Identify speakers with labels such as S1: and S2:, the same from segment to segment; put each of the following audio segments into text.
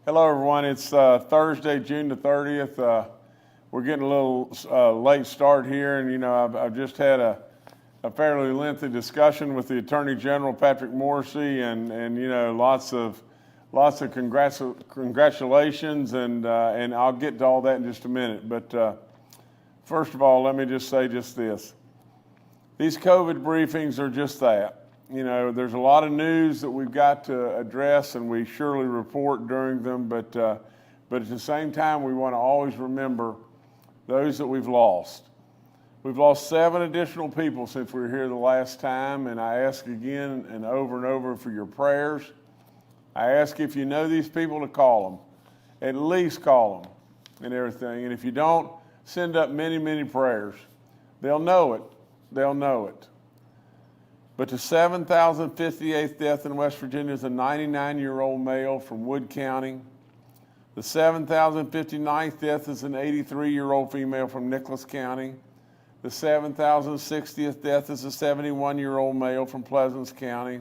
S1: Hello, everyone. It's Thursday, June the 30th. We're getting a little late start here, and I've just had a fairly lengthy discussion with the Attorney General, Patrick Morrissey, and lots of congratulations, and I'll get to all that in just a minute. But first of all, let me just say just this: these COVID briefings are just that. There's a lot of news that we've got to address, and we surely report during them, but at the same time, we want to always remember those that we've lost. We've lost 7 additional people since we were here the last time, and I ask again and over for your prayers. I ask if you know these people to call them, at least call them and everything. And if you don't, send up many, many prayers. They'll know it. They'll know it. But the 7,058th death in West Virginia is a 99-year-old male from Wood County. The 7,059th death is an 83-year-old female from Nicholas County. The 7,060th death is a 71-year-old male from Pleasants County.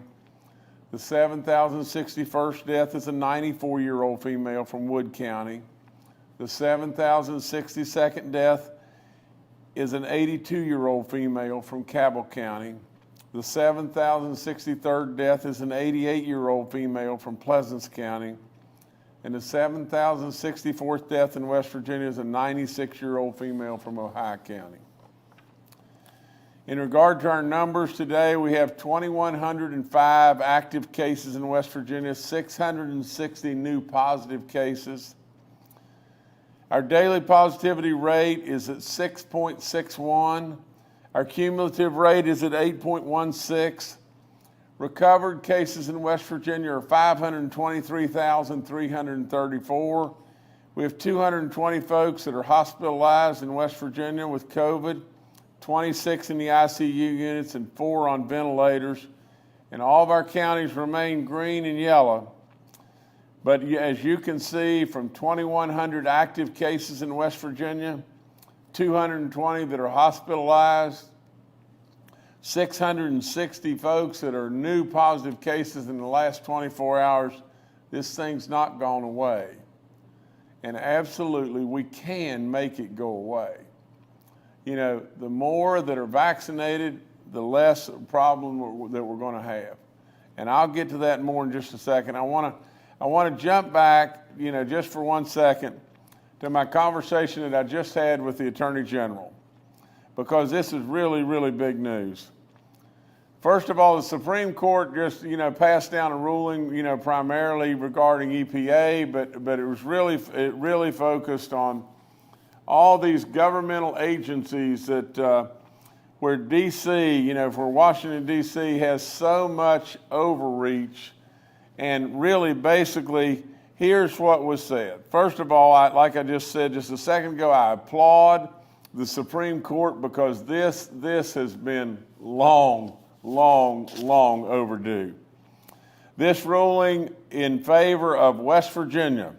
S1: The 7,061st death is a 94-year-old female from Wood County. The 7,062nd death is an 82-year-old female from Cabell County. The 7,063rd death is an 88-year-old female from Pleasants County. And the 7,064th death in West Virginia is a 96-year-old female from Ohio County. In regard to our numbers today, we have 2,105 active cases in West Virginia, 660 new positive cases. Our daily positivity rate is at 6.61. Our cumulative rate is at 8.16. Recovered cases in West Virginia are 523,334. We have 220 folks that are hospitalized in West Virginia with COVID, 26 in the ICU units and 4 on ventilators. And all of our counties remain green and yellow. But as you can see, from 2,100 active cases in West Virginia, 220 that are hospitalized, 660 folks that are new positive cases in the last 24 hours, this thing's not gone away. And absolutely, we can make it go away. The more that are vaccinated, the less problem that we're going to have. And I'll get to that more in just a second. I want to jump back, just for 1 second, to my conversation that I just had with the Attorney General, because this is really, really big news. First of all, the Supreme Court just, passed down a ruling, primarily regarding EPA, but it really focused on all these governmental agencies that where D.C., where Washington, D.C. has so much overreach, and really basically, here's what was said. First of all, like I just said just a second ago, I applaud the Supreme Court because this has been long overdue. This ruling in favor of West Virginia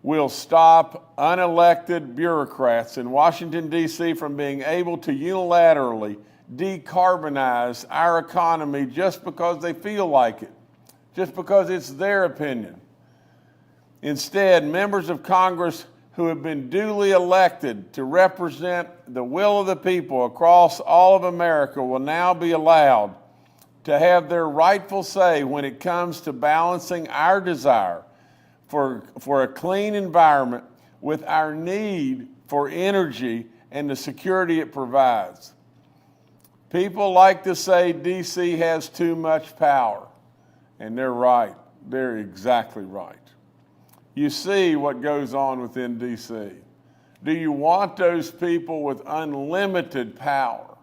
S1: will stop unelected bureaucrats in Washington, D.C. from being able to unilaterally decarbonize our economy just because they feel like it, just because it's their opinion. Instead, members of Congress who have been duly elected to represent the will of the people across all of America will now be allowed to have their rightful say when it comes to balancing our desire for a clean environment with our need for energy and the security it provides. People like to say D.C. has too much power, and they're right. They're exactly right. You see what goes on within D.C. Do you want those people with unlimited power?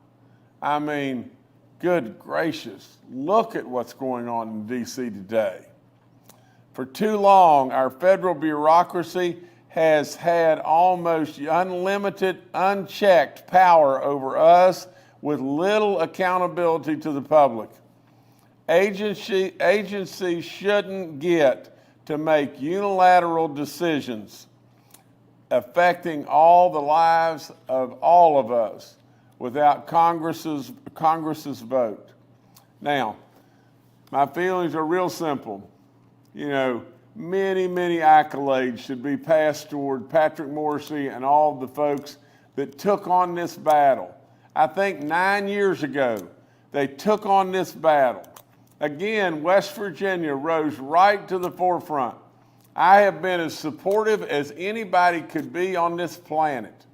S1: I mean, good gracious, look at what's going on in D.C. today. For too long, our federal bureaucracy has had almost unlimited, unchecked power over us with little accountability to the public. Agencies shouldn't get to make unilateral decisions affecting all the lives of all of us without Congress's vote. Now, my feelings are real simple. many, many accolades should be passed toward Patrick Morrissey and all the folks that took on this battle. I think 9 years ago, they took on this battle. Again, West Virginia rose right to the forefront. I have been as supportive as anybody could be on this planet.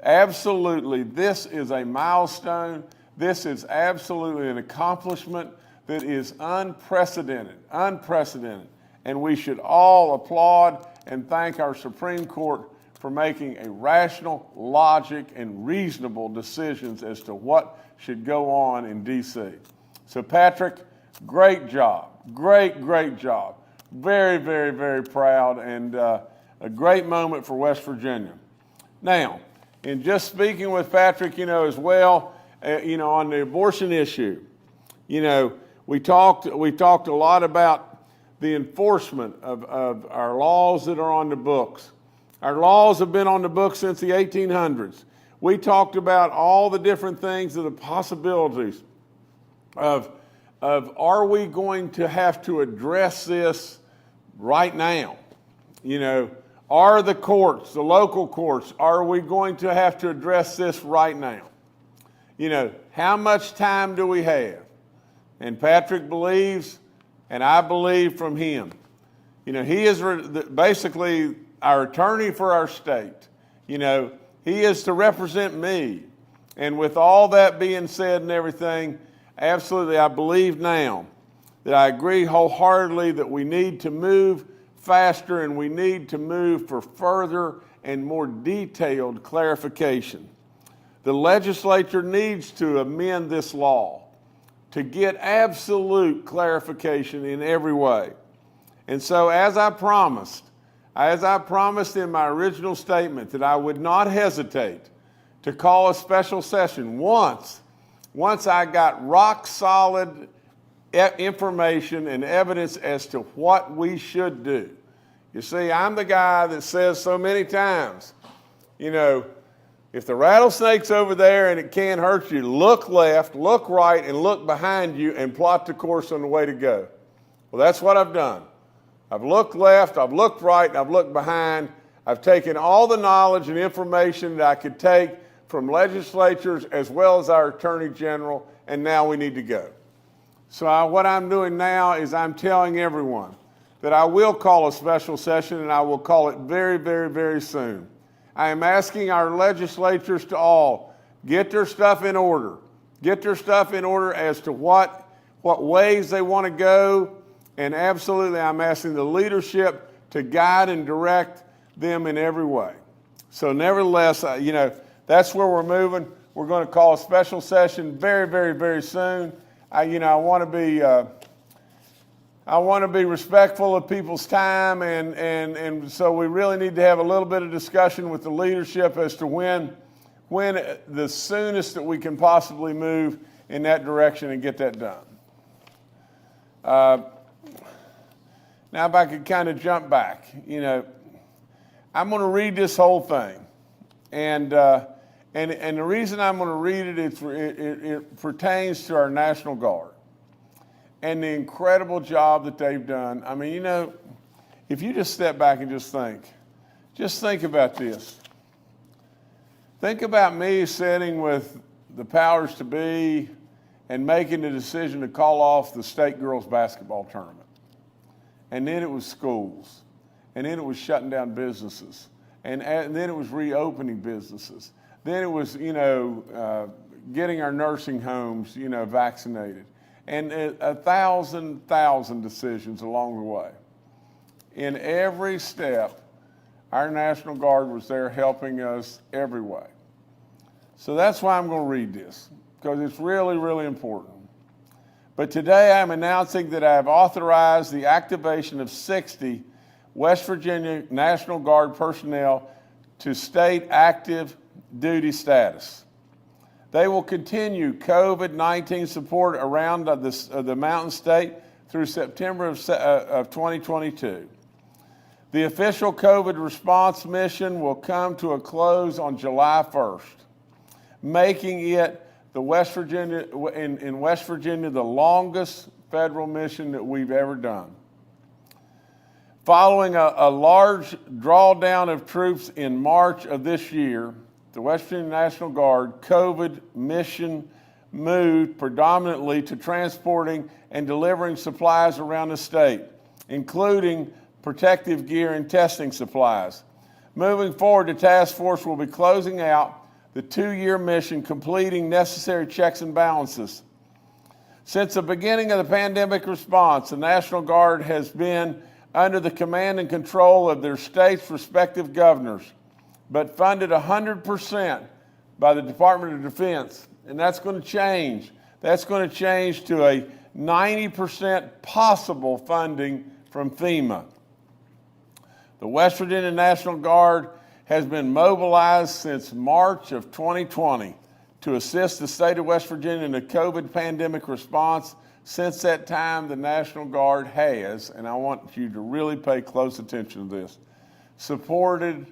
S1: Absolutely, this is a milestone. This is absolutely an accomplishment that is unprecedented, and we should all applaud and thank our Supreme Court for making a rational, logic, and reasonable decisions as to what should go on in D.C. So Patrick, great job, great job. Very, very, very proud, and a great moment for West Virginia. Now, in just speaking with Patrick, as well, on the abortion issue, we talked a lot about the enforcement of our laws that are on the books. Our laws have been on the books since the 1800s. We talked about all the different things and the possibilities of are we going to have to address this right now? Are the courts, the local courts, are we going to have to address this right now? How much time do we have? And Patrick believes, and I believe from him, he is basically our attorney for our state. He is to represent me. And with all that being said and everything, absolutely, I believe now that I agree wholeheartedly that we need to move faster and we need to move for further and more detailed clarification. The legislature needs to amend this law to get absolute clarification in every way. And so as I promised in my original statement that I would not hesitate to call a special session once I got rock solid information and evidence as to what we should do. You see, I'm the guy that says so many times, if the rattlesnake's over there and it can't hurt you, look left, look right, and look behind you and plot the course on the way to go. Well, that's what I've done. I've looked left, I've looked right, and I've looked behind. I've taken all the knowledge and information that I could take from legislatures as well as our Attorney General, and now we need to go. So what I'm doing now is I'm telling everyone that I will call a special session, and I will call it very, very, very soon. I am asking our legislatures to all get their stuff in order. Get their stuff in order as to what ways they want to go. And absolutely, I'm asking the leadership to guide and direct them in every way. So nevertheless, that's where we're moving. We're going to call a special session very, very, very soon. I want to be respectful of people's time, and so we really need to have a little bit of discussion with the leadership as to when the soonest that we can possibly move in that direction and get that done. Now, if I could kind of jump back, I'm going to read this whole thing, and the reason I'm going to read it is it pertains to our National Guard and the incredible job that they've done. I mean, if you just step back and just think about this. Think about me sitting with the powers to be and making the decision to call off the state girls basketball tournament. And then it was schools. And then it was shutting down businesses. And then it was reopening businesses. Then it was, getting our nursing homes, vaccinated. And 1,000 decisions along the way. In every step, our National Guard was there helping us every way. So that's why I'm going to read this, because it's really, really important. But today I'm announcing that I have authorized the activation of 60 West Virginia National Guard personnel to state active duty status. They will continue COVID-19 support around the Mountain State through September of 2022. The official COVID response mission will come to a close on July 1st, making it in West Virginia the longest federal mission that we've ever done. Following a large drawdown of troops in March of this year, the West Virginia National Guard COVID mission moved predominantly to transporting and delivering supplies around the state, including protective gear and testing supplies. Moving forward, the task force will be closing out the 2-year mission, completing necessary checks and balances. Since the beginning of the pandemic response, the National Guard has been under the command and control of their state's respective governors, but funded 100% by the Department of Defense. And that's going to change. That's going to change to a 90% possible funding from FEMA. The West Virginia National Guard has been mobilized since March of 2020 to assist the state of West Virginia in the COVID pandemic response. Since that time, the National Guard has, and I want you to really pay close attention to this, supported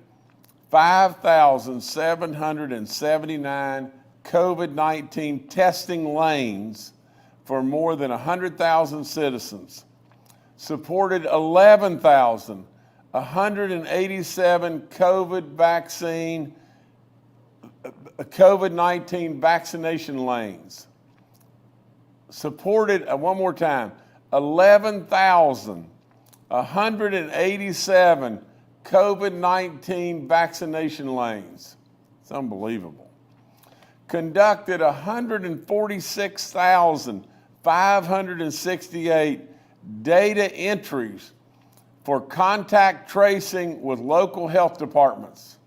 S1: 5,779 COVID-19 testing lanes for more than 100,000 citizens, supported 11,187 COVID-19 vaccination lanes, supported, one more time, 11,187 COVID-19 vaccination lanes. It's unbelievable. Conducted 146,568 data entries for contact tracing with local health departments.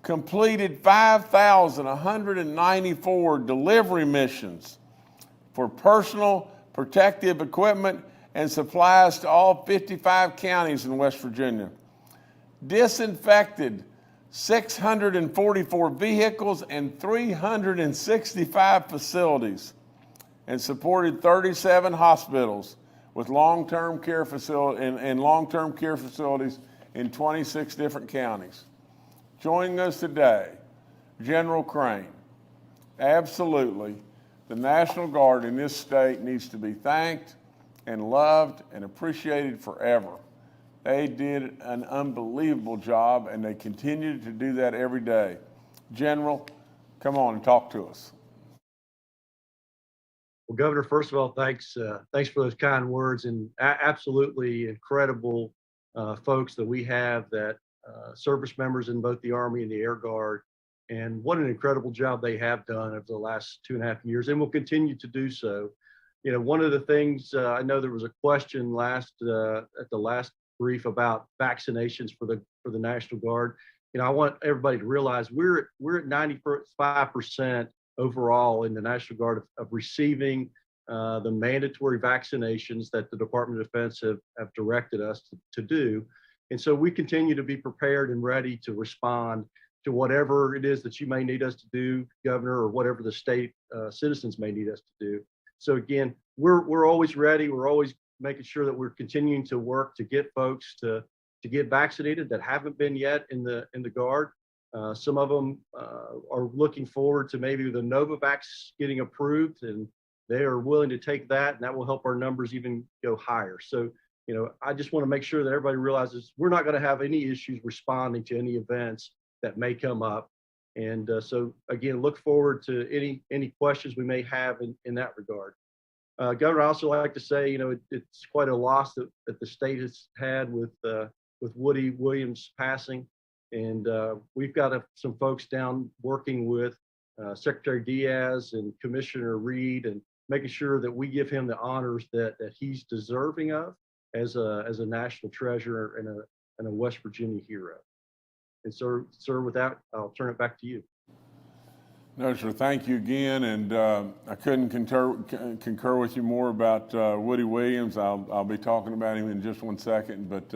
S1: Completed 5,194 delivery missions for personal protective equipment and supplies to all 55 counties in West Virginia. Disinfected 644 vehicles and 365 facilities, and supported 37 hospitals with long-term care facilities in 26 different counties. Joining us today, General Crane. Absolutely, the National Guard in this state needs to be thanked and loved and appreciated forever. They did an unbelievable job, and they continue to do that every day. General, come on and talk to us.
S2: Well, Governor, first of all, thanks for those kind words, and absolutely incredible folks that we have, that service members in both the Army and the Air Guard, and what an incredible job they have done over the last 2.5 years, and will continue to do so. You know, one of the things, I know there was a question at the last brief about vaccinations for the National Guard. You know, I want everybody to realize we're at 95% overall in the National Guard of receiving the mandatory vaccinations that the Department of Defense have directed us to do. And so we continue to be prepared and ready to respond to whatever it is that you may need us to do, Governor, or whatever the state citizens may need us to do. So again, we're always ready. We're always making sure that we're continuing to work to get folks to get vaccinated that haven't been yet in the Guard. Some of them are looking forward to maybe the Novavax getting approved, and they are willing to take that, and that will help our numbers even go higher. So, you know, I just want to make sure that everybody realizes we're not going to have any issues responding to any events that may come up. And so again, look forward to any questions we may have in that regard. Governor, I also like to say, you know, it's quite a loss that the state has had with Woody Williams passing. And we've got some folks down working with Secretary Diaz and Commissioner Reed, and making sure that we give him the honors that he's deserving of as a national treasure and a West Virginia hero. And sir, with that, I'll turn it back to you.
S1: No, sir. Thank you again, and I couldn't concur with you more about Woody Williams. I'll be talking about him in just one second, but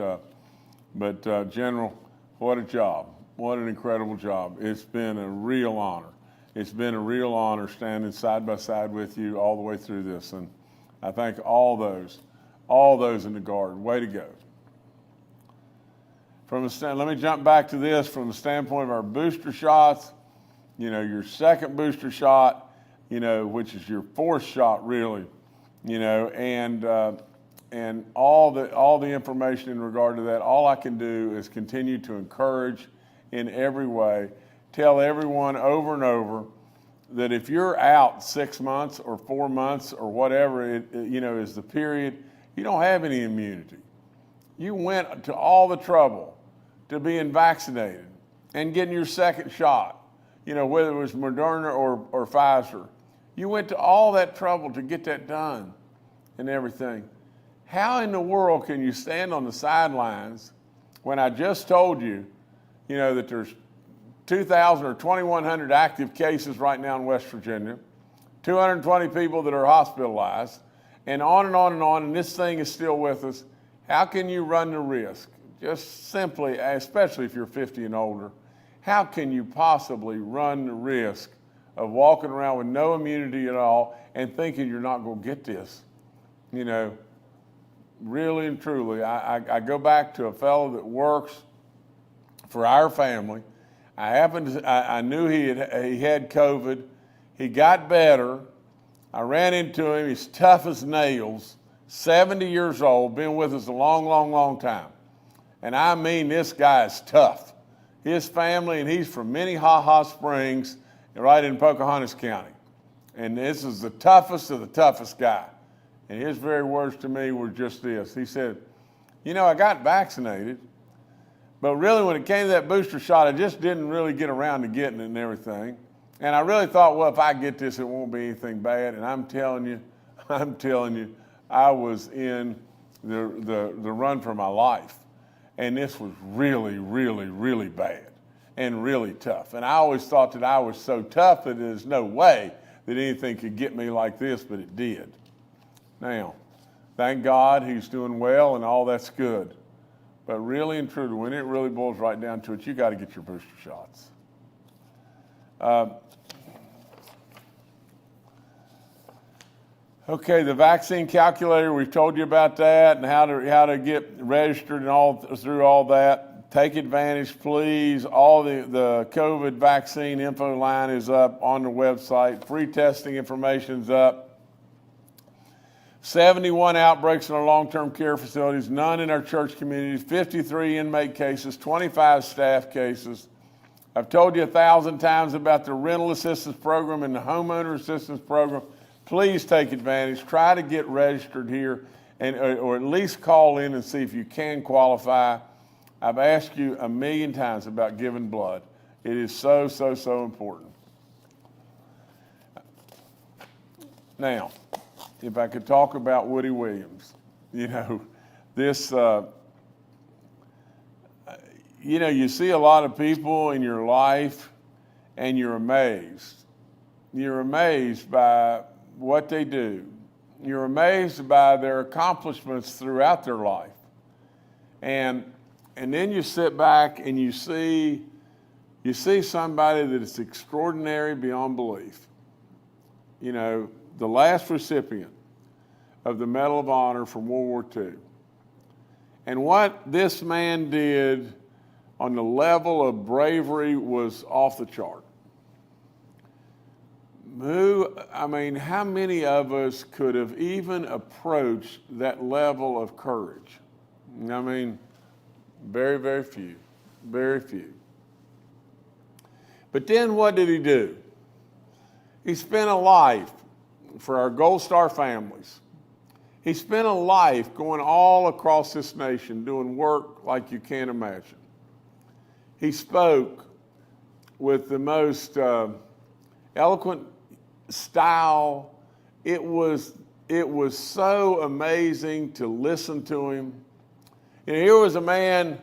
S1: General, what a job! What an incredible job! It's been a real honor. It's been a real honor standing side by side with you all the way through this, and I thank all those in the Guard. Way to go! Let me jump back to this from the standpoint of our booster shots. You know, your second booster shot, you know, which is your fourth shot really, you know, and and all the information in regard to that. All I can do is continue to encourage in every way, tell everyone over and over that if you're out 6 months or 4 months or whatever is the period, you don't have any immunity. You went to all the trouble to being vaccinated and getting your second shot, whether it was Moderna or Pfizer. You went to all that trouble to get that done and everything. How in the world can you stand on the sidelines when I just told you, that there's 2,000 or 2,100 active cases right now in West Virginia, 220 people that are hospitalized, and on and on and on, and this thing is still with us? How can you run the risk? Just simply, especially if you're 50 and older, how can you possibly run the risk of walking around with no immunity at all and thinking you're not going to get this? Really and truly, I go back to a fellow that works for our family. I knew he had COVID. He got better. I ran into him. He's tough as nails, 70 years old, been with us a long, long, long time. And I mean, this guy is tough. His family, and he's from Minnehaha Springs, right in Pocahontas County. And this is the toughest of the toughest guy. And his very words to me were just this. He said, I got vaccinated, but really when it came to that booster shot, I just didn't really get around to getting it and everything. And I really thought, well, if I get this, it won't be anything bad. And I'm telling you, I was in the run for my life. And this was really, really, really bad and really tough. And I always thought that I was so tough that there's no way that anything could get me like this, but it did. Now, thank God he's doing well and all that's good. But really and truly, when it really boils right down to it, you got to get your booster shots. Okay, the vaccine calculator, we've told you about that and how to get registered and through all that. Take advantage, please. All the COVID vaccine info line is up on the website. Free testing information's up. 71 outbreaks in our long-term care facilities, none in our church communities, 53 inmate cases, 25 staff cases. I've told you 1,000 times about the rental assistance program and the homeowner assistance program. Please take advantage. Try to get registered here or at least call in and see if you can qualify. I've asked you 1,000,000 times about giving blood. It is so, so, so important. Now, if I could talk about Woody Williams, this, you see a lot of people in your life and you're amazed. You're amazed by what they do. You're amazed by their accomplishments throughout their life. And then you sit back and you see somebody that is extraordinary beyond belief. The last recipient of the Medal of Honor from World War II. And what this man did on the level of bravery was off the chart. How many of us could have even approached that level of courage? Very, very few. Very few. But then what did he do? He spent a life for our Gold Star families. He spent a life going all across this nation doing work like you can't imagine. He spoke with the most eloquent style. It was so amazing to listen to him. Here was a man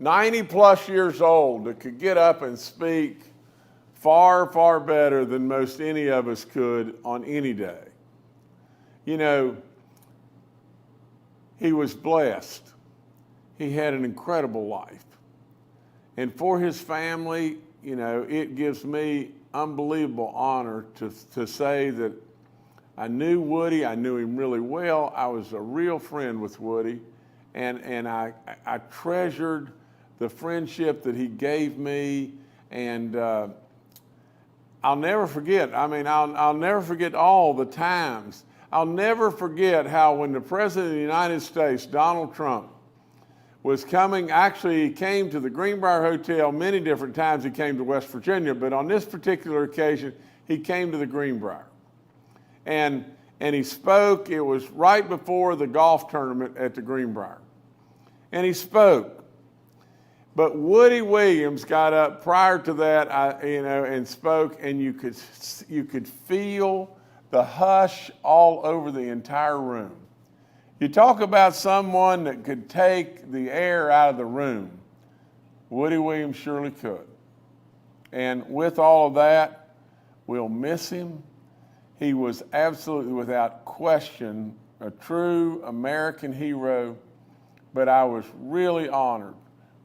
S1: 90 plus years old that could get up and speak far, far better than most any of us could on any day. He was blessed. He had an incredible life. And for his family, it gives me unbelievable honor to say that I knew Woody. I knew him really well. I was a real friend with Woody. And I treasured the friendship that he gave me. And I'll never forget. I'll never forget all the times. I'll never forget how when the President of the United States, Donald Trump, was coming, actually he came to the Greenbrier Hotel many different times. He came to West Virginia, but on this particular occasion, he came to the Greenbrier. And he spoke. It was right before the golf tournament at the Greenbrier. And he spoke. But Woody Williams got up prior to that, and spoke, and you could feel the hush all over the entire room. You talk about someone that could take the air out of the room. Woody Williams surely could. And with all of that, we'll miss him. He was absolutely, without question, a true American hero. But I was really honored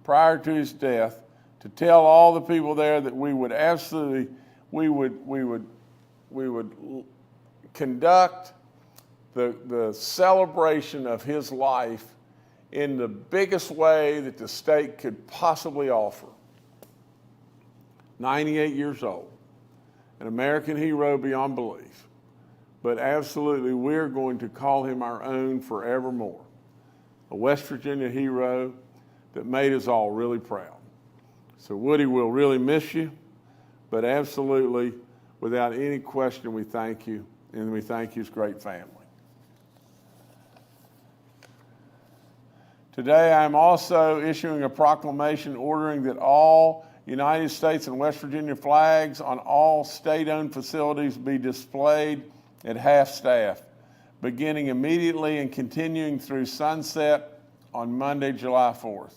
S1: prior to his death to tell all the people there that we would conduct the celebration of his life in the biggest way that the state could possibly offer. 98 years old, an American hero beyond belief, but absolutely we're going to call him our own forevermore. A West Virginia hero that made us all really proud. So Woody, will really miss you, but absolutely, without any question, we thank you, and we thank his great family. Today, I'm also issuing a proclamation ordering that all United States and West Virginia flags on all state-owned facilities be displayed at half-staff, beginning immediately and continuing through sunset on Monday, July 4th,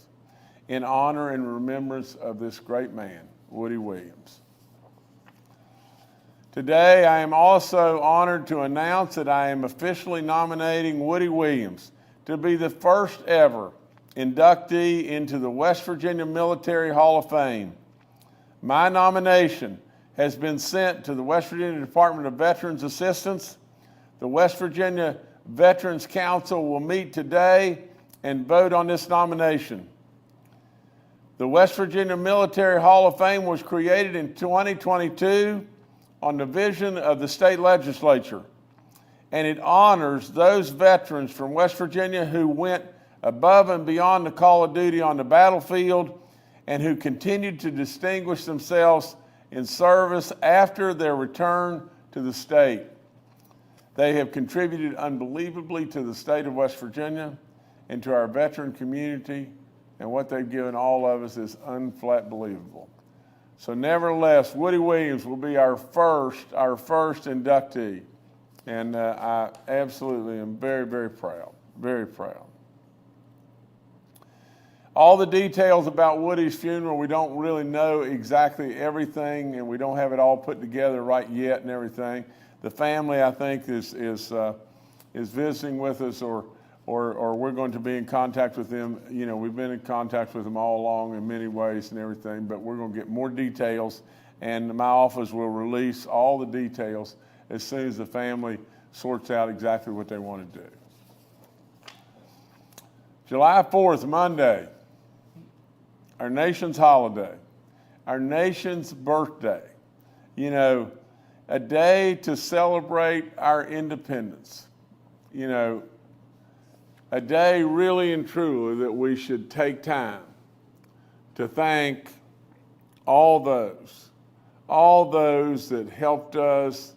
S1: in honor and remembrance of this great man, Woody Williams. Today, I am also honored to announce that I am officially nominating Woody Williams to be the first ever inductee into the West Virginia Military Hall of Fame. My nomination has been sent to the West Virginia Department of Veterans Assistance. The West Virginia Veterans Council will meet today and vote on this nomination. The West Virginia Military Hall of Fame was created in 2022 on the vision of the state legislature, and it honors those veterans from West Virginia who went above and beyond the call of duty on the battlefield and who continued to distinguish themselves in service after their return to the state. They have contributed unbelievably to the state of West Virginia and to our veteran community, and what they've given all of us is unflat believable. So nevertheless, Woody Williams will be our first inductee. And I absolutely am very, very proud, very proud. All the details about Woody's funeral, we don't really know exactly everything, and we don't have it all put together right yet and everything. The family, I think, is visiting with us, or we're going to be in contact with them. You know, we've been in contact with them all along in many ways and everything, but we're going to get more details, and my office will release all the details as soon as the family sorts out exactly what they want to do. July 4th, Monday, our nation's holiday, our nation's birthday. You know, a day to celebrate our independence. You know, a day really and truly that we should take time to thank all those that helped us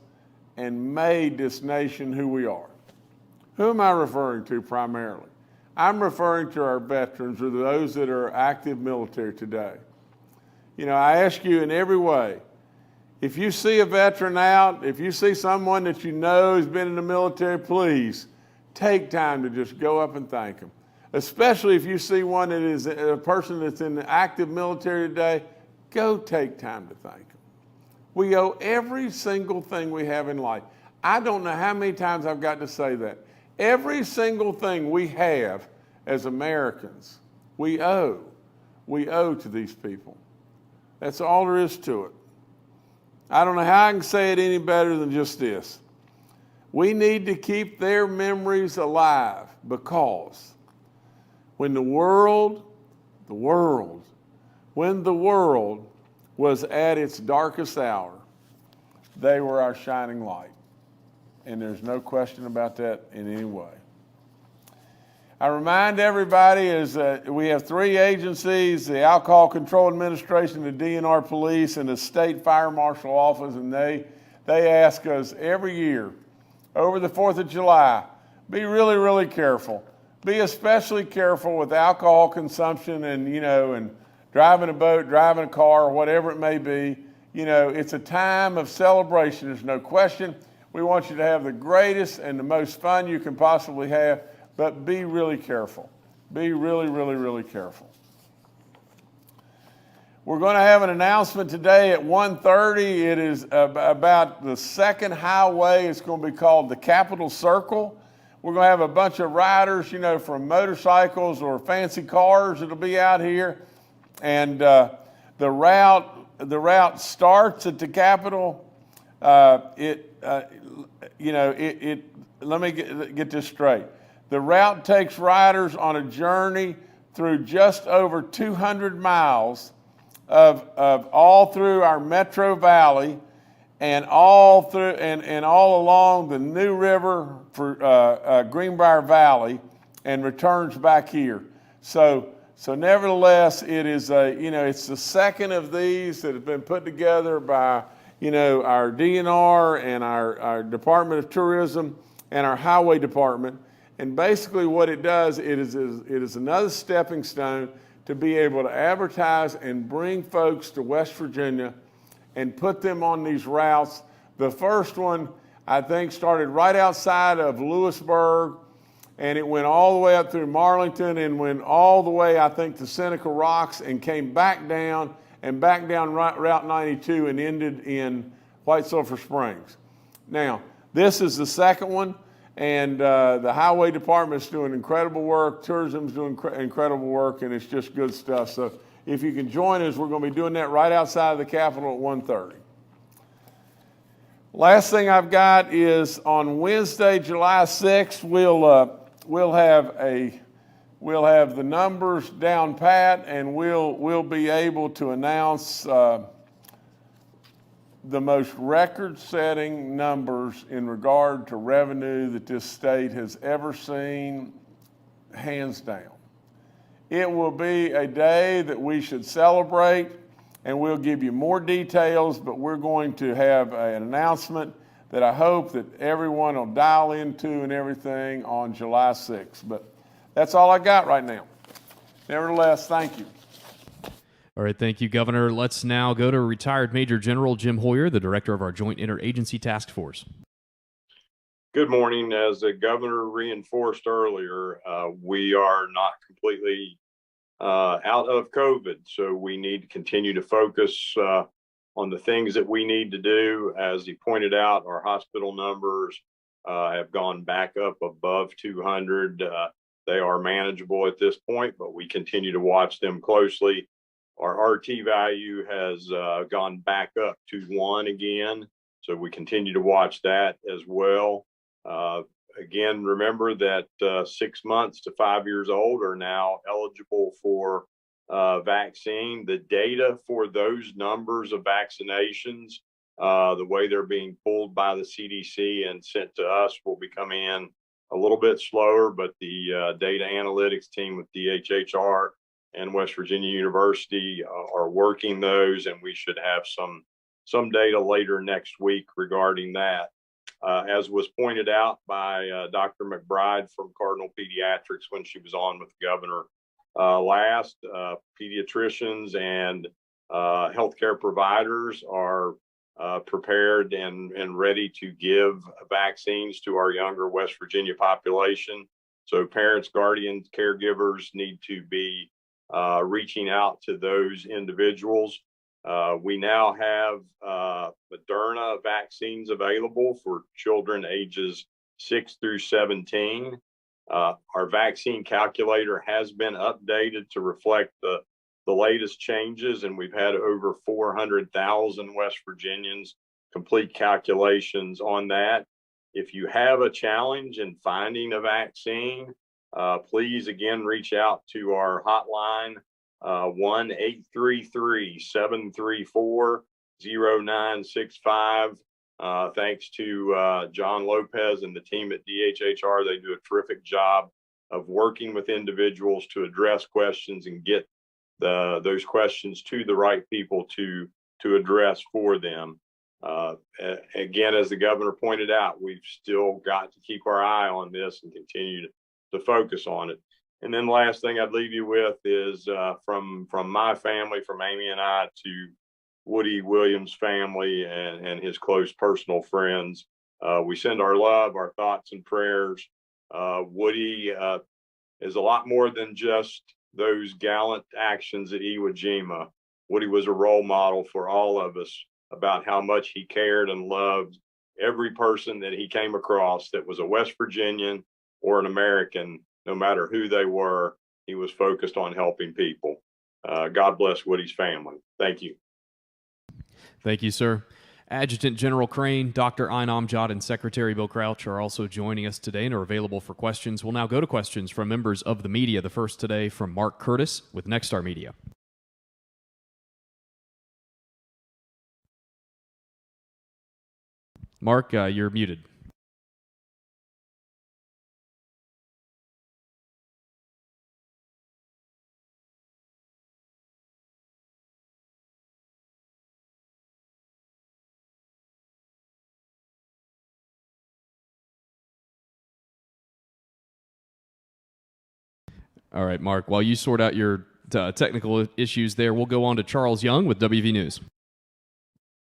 S1: and made this nation who we are. Who am I referring to primarily? I'm referring to our veterans, or those that are active military today. You know, I ask you in every way, if you see a veteran out, if you see someone that you know has been in the military, please take time to just go up and thank them. Especially if you see one that is a person that's in the active military today, go take time to thank them. We owe every single thing we have in life. I don't know how many times I've got to say that. Every single thing we have as Americans, we owe to these people. That's all there is to it. I don't know how I can say it any better than just this. We need to keep their memories alive, because when the world was at its darkest hour, they were our shining light. and there's no question about that in any way. I remind everybody is we have 3 agencies, the Alcohol Control Administration, the DNR Police, and the State Fire Marshal Office, and they ask us every year over the 4th of July, be really, really careful. Be especially careful with alcohol consumption and, and driving a boat, driving a car, or whatever it may be. It's a time of celebration, there's no question. We want you to have the greatest and the most fun you can possibly have, but be really careful. Be really, really, really careful. We're going to have an announcement today at 1:30. It is about the second highway. It's going to be called the Capitol Circle. We're going to have a bunch of riders, from motorcycles or fancy cars that'll be out here. And the route starts at the Capitol. Let me get this straight. The route takes riders on a journey through just over 200 miles of all through our Metro Valley and all through and all along the New River for Greenbrier Valley, and returns back here. So nevertheless, it is it's the second of these that have been put together by our DNR and our Department of Tourism and our Highway Department. And basically what it does, it is another stepping stone to be able to advertise and bring folks to West Virginia and put them on these routes. The first one, I think, started right outside of Lewisburg, and it went all the way up through Marlington and went all the way, I think, to Seneca Rocks and came back down Route 92 and ended in White Sulphur Springs. Now, this is the second one. And the Highway Department is doing incredible work. Tourism's doing incredible work, and it's just good stuff. So if you can join us, we're going to be doing that right outside of the Capitol at 1:30. Last thing I've got is on Wednesday, July 6th, we'll have the numbers down pat, and we'll be able to announce the most record-setting numbers in regard to revenue that this state has ever seen, hands down. It will be a day that we should celebrate, and we'll give you more details, but we're going to have an announcement that I hope that everyone will dial into and everything on July 6th. But that's all I got right now. Nevertheless, thank you.
S3: All right, thank you, Governor. Let's now go to retired Major General Jim Hoyer, the director of our Joint Interagency Task Force.
S4: Good morning. As the governor reinforced earlier, we are not completely out of COVID, so we need to continue to focus on the things that we need to do. As he pointed out, our hospital numbers have gone back up above 200. They are manageable at this point, but we continue to watch them closely. Our RT value has gone back up to 1 again, so we continue to watch that as well. Again, remember that 6 months to 5 years old are now eligible for vaccine. The data for those numbers of vaccinations, the way they're being pulled by the CDC and sent to us, will be coming in a little bit slower, but the data analytics team with DHHR and West Virginia University are working those, and we should have some data later next week regarding that. As was pointed out by Dr. McBride from Cardinal Pediatrics when she was on with the governor last, pediatricians and healthcare providers are prepared and ready to give vaccines to our younger West Virginia population. So parents, guardians, caregivers need to be reaching out to those individuals. We now have Moderna vaccines available for children ages 6 through 17. Our vaccine calculator has been updated to reflect the latest changes, and we've had over 400,000 West Virginians complete calculations on that. If you have a challenge in finding a vaccine, please again reach out to our hotline, 1-833-734-0965. Thanks to John Lopez and the team at DHHR. They do a terrific job of working with individuals to address questions and get those questions to the right people to address for them. Again, as the governor pointed out, we've still got to keep our eye on this and continue to focus on it. And then the last thing I'd leave you with is from my family, from Amy and I, to Woody Williams' family and his close personal friends. We send our love, our thoughts and prayers. Woody is a lot more than just those gallant actions at Iwo Jima. Woody was a role model for all of us about how much he cared and loved every person that he came across that was a West Virginian or an American, no matter who they were. He was focused on helping people. God bless Woody's family. Thank you.
S3: Thank you, sir. Adjutant General Crane, Dr. Ein Amjad, and Secretary Bill Crouch are also joining us today and are available for questions. We'll now go to questions from members of the media. The first today from Mark Curtis with Nexstar Media. Mark, you're muted. All right, Mark, while you sort out your technical issues there, we'll go on to Charles Young with WV News.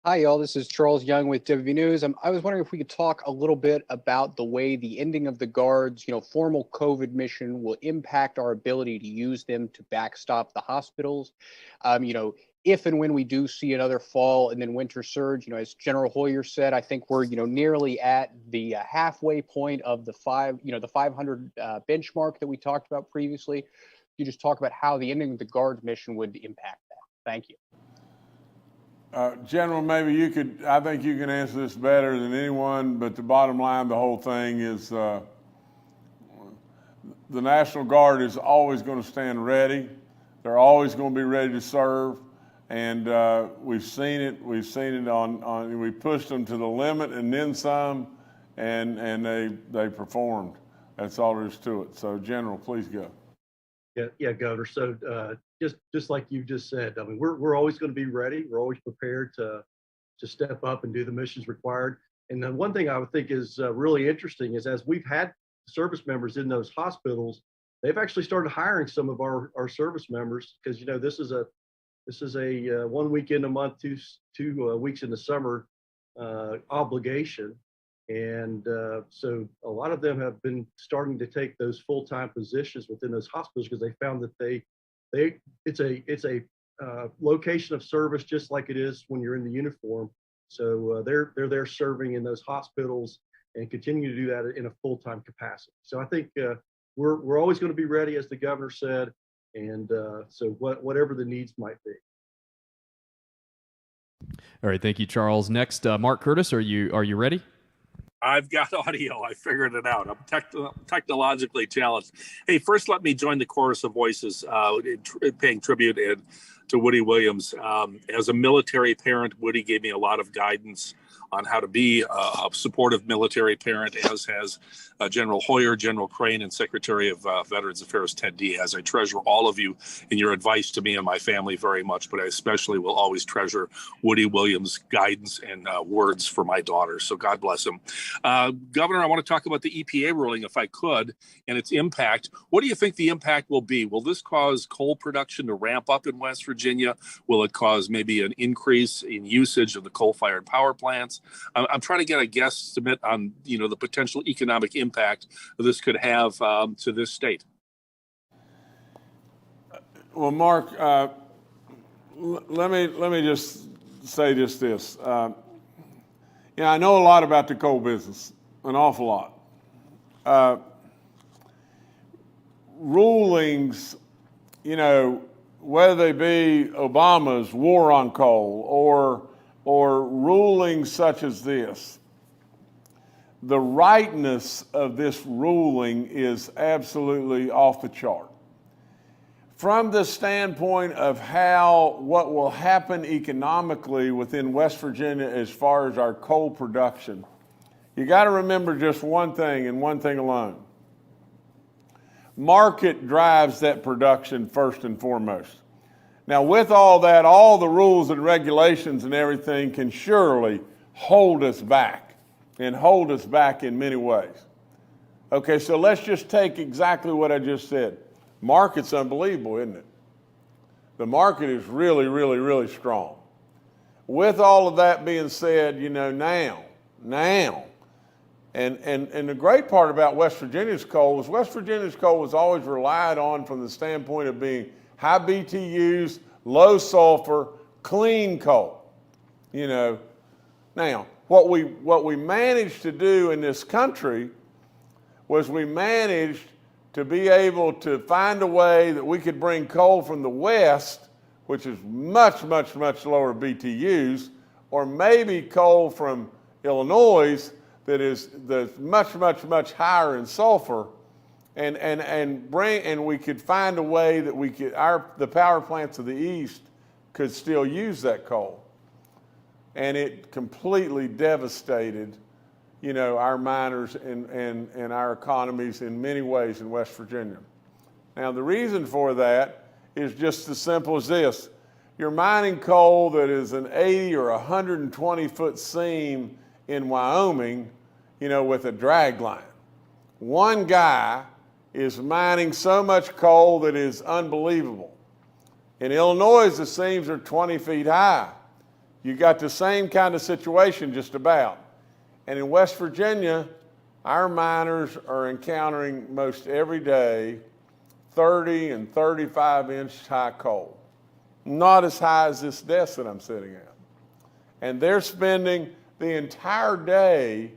S5: Hi, y'all. This is Charles Young with WV News. I was wondering if we could talk a little bit about the way the ending of the Guard's, formal COVID mission will impact our ability to use them to backstop the hospitals. If and when we do see another fall and then winter surge, as General Hoyer said, I think we're, nearly at the halfway point of the 500 benchmark that we talked about previously. You just talk about how the ending of the Guard's mission would impact that. Thank you.
S1: General, maybe I think you can answer this better than anyone, but the bottom line, the whole thing is the National Guard is always going to stand ready. They're always going to be ready to serve. And we've seen it on we pushed them to the limit and then some, and they performed. That's all there is to it. So General, please go.
S2: Yeah, Governor. So just like you just said, we're always going to be ready. We're always prepared to step up and do the missions required. And then one thing I would think is really interesting is as we've had service members in those hospitals, they've actually started hiring some of our service members because this is a 1 weekend a month, two weeks in the summer obligation. And so a lot of them have been starting to take those full-time positions within those hospitals because they found that it's a location of service just like it is when you're in the uniform. So they're there serving in those hospitals and continue to do that in a full-time capacity. So I think we're always going to be ready, as the governor said, and so whatever the needs might be.
S3: All right, thank you, Charles. Next, Mark Curtis, are you ready?
S6: I've got audio. I figured it out. I'm technologically challenged. Hey, first, let me join the chorus of voices paying tribute to Woody Williams. As a military parent, Woody gave me a lot of guidance on how to be a supportive military parent, as has General Hoyer, General Crane, and Secretary of Veterans Affairs Ted Diaz. I treasure all of you and your advice to me and my family very much, but I especially will always treasure Woody Williams' guidance and words for my daughter. So God bless him. Governor, I want to talk about the EPA ruling, if I could, and its impact. What do you think the impact will be? Will this cause coal production to ramp up in West Virginia? Will it cause maybe an increase in usage of the coal-fired power plants? I'm trying to get a guesstimate on, the potential economic impact this could have to this state.
S1: Well, Mark, let me just say just this. I know a lot about the coal business, an awful lot. Rulings, whether they be Obama's war on coal or rulings such as this, the rightness of this ruling is absolutely off the chart. from the standpoint of what will happen economically within West Virginia as far as our coal production, you got to remember just one thing and one thing alone. Market drives that production first and foremost. Now, with all that, all the rules and regulations and everything can surely hold us back and hold us back in many ways. Okay, so let's just take exactly what I just said. Market's unbelievable, isn't it? The market is really, really, really strong. With all of that being said, now, and the great part about West Virginia's coal was always relied on from the standpoint of being high BTUs, low sulfur, clean coal. Now, what we managed to do in this country was we managed to be able to find a way that we could bring coal from the West, which is much, much, much lower BTUs, or maybe coal from Illinois that's much, much, much higher in sulfur, and we could find a way that the power plants of the East could still use that coal. And it completely devastated, our miners and our economies in many ways in West Virginia. Now, the reason for that is just as simple as this. You're mining coal that is an 80 or 120 foot seam in Wyoming, with a drag line. One guy is mining so much coal that is unbelievable. In Illinois, the seams are 20 feet high. You got the same kind of situation just about. And in West Virginia, our miners are encountering most every day 30 and 35 inch high coal. Not as high as this desk that I'm sitting at. And they're spending the entire day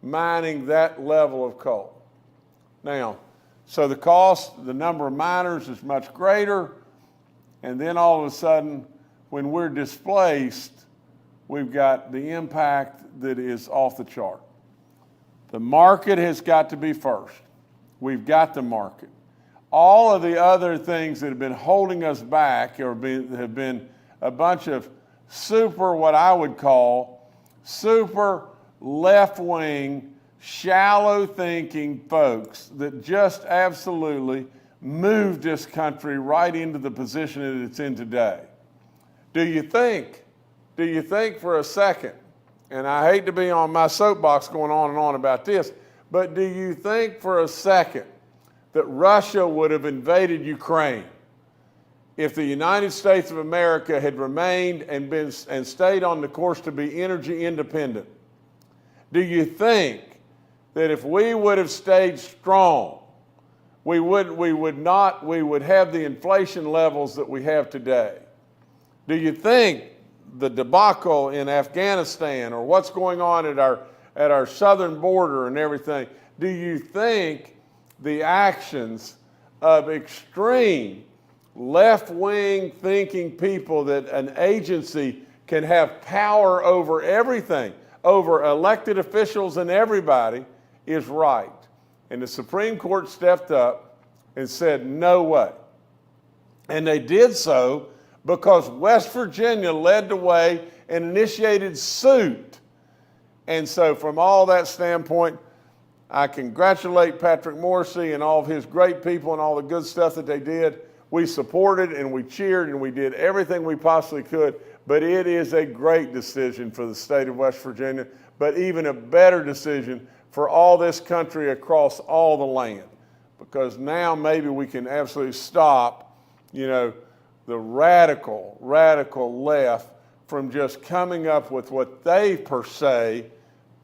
S1: mining that level of coal. Now, so the number of miners is much greater, and then all of a sudden, when we're displaced, we've got the impact that is off the chart. The market has got to be first. We've got the market. All of the other things that have been holding us back have been a bunch of what I would call super left-wing, shallow-thinking folks that just absolutely moved this country right into the position that it's in today. Do you think for a second, and I hate to be on my soapbox going on and on about this, but do you think for a second that Russia would have invaded Ukraine if the United States of America had remained and stayed on the course to be energy independent? Do you think that if we would have stayed strong, we would have the inflation levels that we have today? Do you think the debacle in Afghanistan or what's going on at our southern border and everything, do you think the actions of extreme left-wing thinking people that an agency can have power over everything, over elected officials and everybody, is right? And the Supreme Court stepped up and said, no way. And they did so because West Virginia led the way and initiated suit. And so from all that standpoint, I congratulate Patrick Morrissey and all of his great people and all the good stuff that they did. We supported and we cheered and we did everything we possibly could, but it is a great decision for the state of West Virginia, but even a better decision for all this country across all the land, because now maybe we can absolutely stop, the radical left from just coming up with what they per se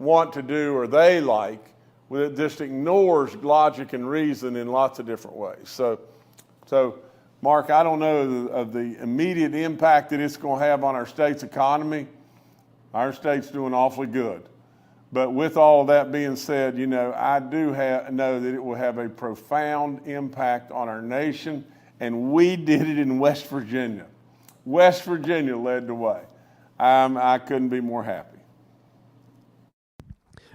S1: want to do or they like. It just ignores logic and reason in lots of different ways. So Mark, I don't know of the immediate impact that it's going to have on our state's economy. Our state's doing awfully good. But with all of that being said, I do know that it will have a profound impact on our nation, and we did it in West Virginia. West Virginia led the way. I couldn't be more happy.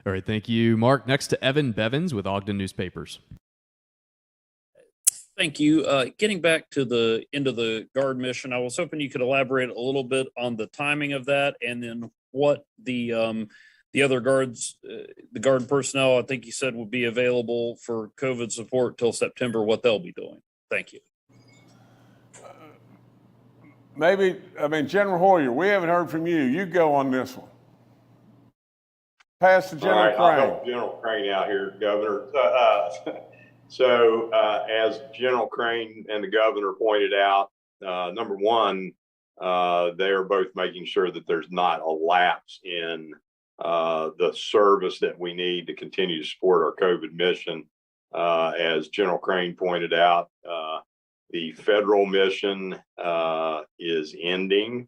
S3: All right, thank you, Mark. Next to Evan Bevins with Ogden Newspapers.
S7: Thank you. Getting back to the end of the guard mission, I was hoping you could elaborate a little bit on the timing of that, and then what the other guards, the guard personnel, I think you said would be available for COVID support till September, what they'll be doing. Thank you.
S1: General Hoyer, we haven't heard from you. You go on this one. Pass to General Crane.
S4: I'll help General Crane out here, Governor. As General Crane and the governor pointed out, number one, they are both making sure that there's not a lapse in the service that we need to continue to support our COVID mission. As General Crane pointed out, the federal mission is ending,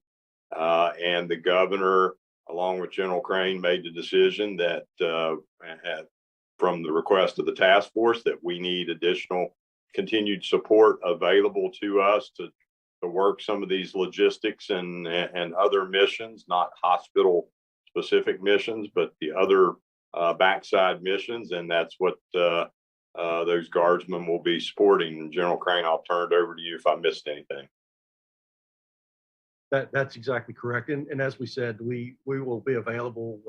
S4: and the governor, along with General Crane, made the decision that from the request of the task force that we need additional continued support available to us to work some of these logistics and other missions, not hospital specific missions, but the other backside missions. And that's what those guardsmen will be supporting. And General Crane, I'll turn it over to you if I missed anything.
S2: That's exactly correct. And as we said, we will be available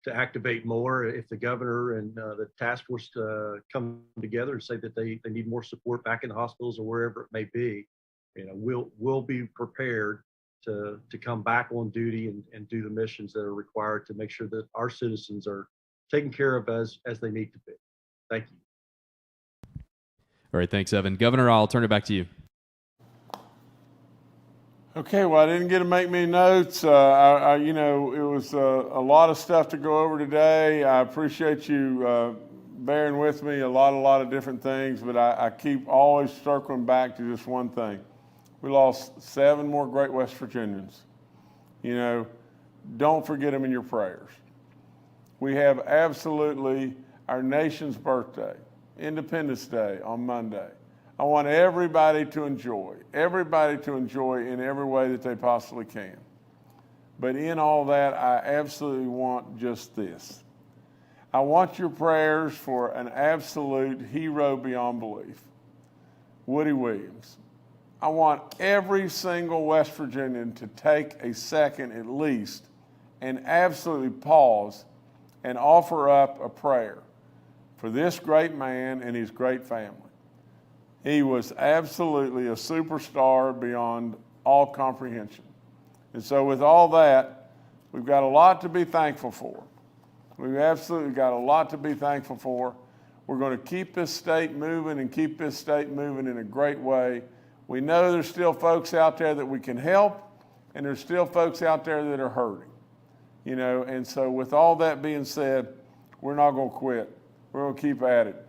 S2: to activate more if the governor and the task force come together and say that they need more support back in the hospitals or wherever it may be. We'll be prepared to come back on duty and do the missions that are required to make sure that our citizens are taken care of as they need to be. Thank you.
S3: All right, thanks, Evan. Governor, I'll turn it back to you.
S1: Okay, well, I didn't get to make many notes. It was a lot of stuff to go over today. I appreciate you bearing with me, a lot of different things, but I keep always circling back to just one thing. We lost 7 more great West Virginians. Don't forget them in your prayers. We have absolutely our nation's birthday, Independence Day on Monday. I want everybody to enjoy in every way that they possibly can. But in all that, I absolutely want just this. I want your prayers for an absolute hero beyond belief, Woody Williams. I want every single West Virginian to take a second at least and absolutely pause and offer up a prayer for this great man and his great family. He was absolutely a superstar beyond all comprehension. And so with all that, we've got a lot to be thankful for. We've absolutely got a lot to be thankful for. We're going to keep this state moving and keep this state moving in a great way. We know there's still folks out there that we can help, and there's still folks out there that are hurting. And so with all that being said, we're not going to quit. We're going to keep at it.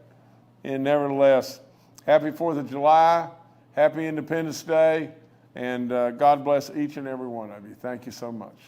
S1: And nevertheless, happy 4th of July, happy Independence Day, and God bless each and every one of you. Thank you so much.